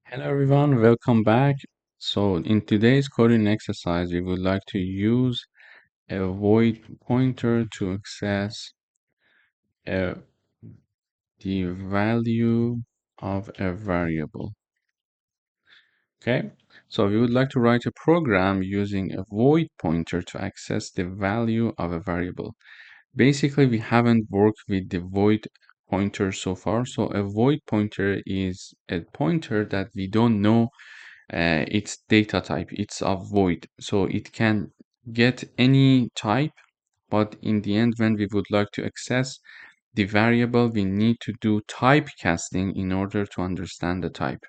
Hello everyone, welcome back. So in today's coding exercise, we would like to use a void pointer to access uh, the value of a variable. Okay, so we would like to write a program using a void pointer to access the value of a variable. Basically, we haven't worked with the void pointer so far. So a void pointer is a pointer that we don't know its data type. It's a void, so it can get any type, but in the end, when we would like to access the variable, we need to do typecasting in order to understand the type.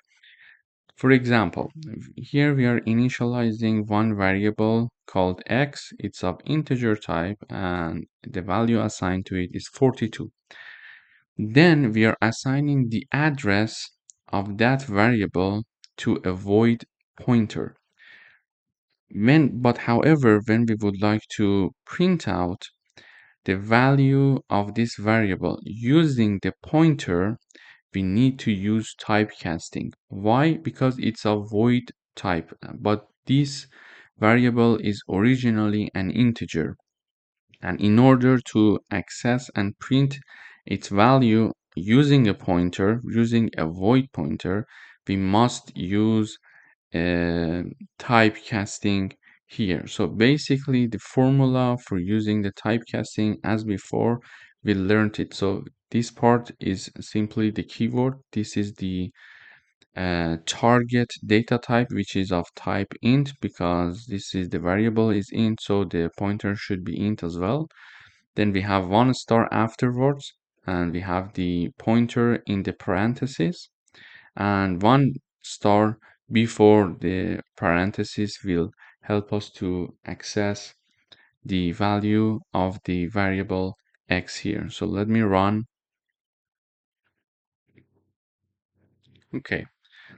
For example, here we are initializing one variable called x. It's of integer type and the value assigned to it is 42. Then we are assigning the address of that variable to a void pointer. However, when we would like to print out the value of this variable using the pointer, we need to use typecasting. Why? Because it's a void type, but this variable is originally an integer. And in order to access and print its value using a pointer, using a void pointer, we must use typecasting here. So basically the formula for using the typecasting as before, we learned it. So this part is simply the keyword. This is the target data type, which is of type int, because this is the variable is int, so the pointer should be int as well. Then we have one star afterwards, and we have the pointer in the parentheses, and one star before the parentheses will help us to access the value of the variable x here. So let me run. Okay,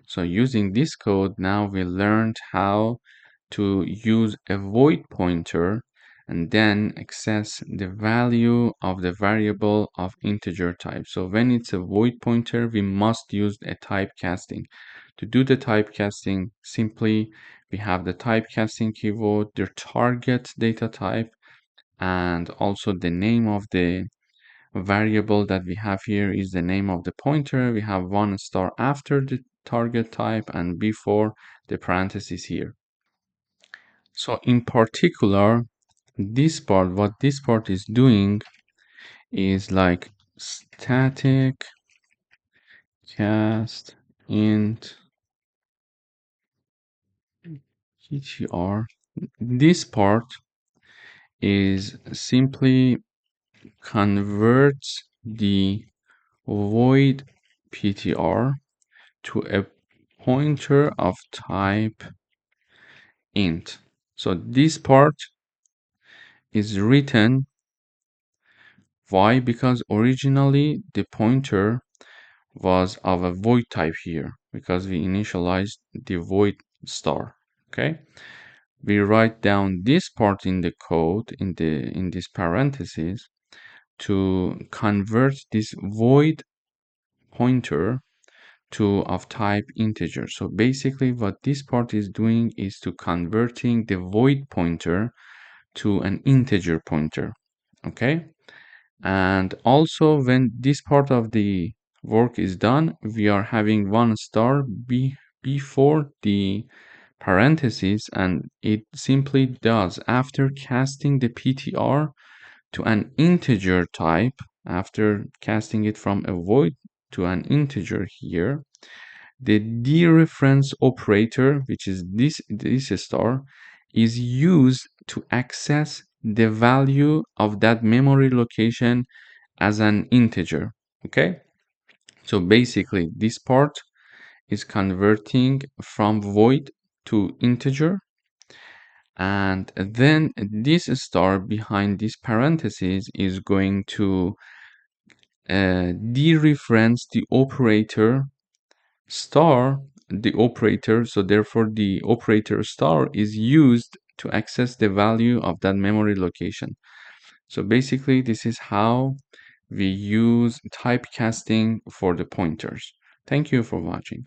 so using this code, now we learned how to use a void pointer and then access the value of the variable of integer type. So when it's a void pointer, we must use a typecasting. To do the typecasting, simply we have the typecasting keyword, the target data type, and also the name of the variable that we have here is the name of the pointer. We have one star after the target type and before the parentheses here. So in particular, what this part is doing is like static cast int ptr. This part is simply converts the void ptr to a pointer of type int. So this part is written. Why? Because originally the pointer was of a void type here, because we initialized the void star. Okay, we write down this part in the code in this parentheses to convert this void pointer to of type integer. So basically what this part is doing is to converting the void pointer to an integer pointer. Okay, and also when this part of the work is done, we are having one star before the parentheses, and it simply does, after casting the ptr to an integer type, after casting it from a void to an integer here, the dereference operator, which is this star, is used to access the value of that memory location as an integer. Okay, so basically this part is converting from void to integer, and then this star behind this parentheses is going to dereference the operator star, the operator, so therefore the operator star is used to access the value of that memory location. So basically this is how we use typecasting for the pointers. Thank you for watching.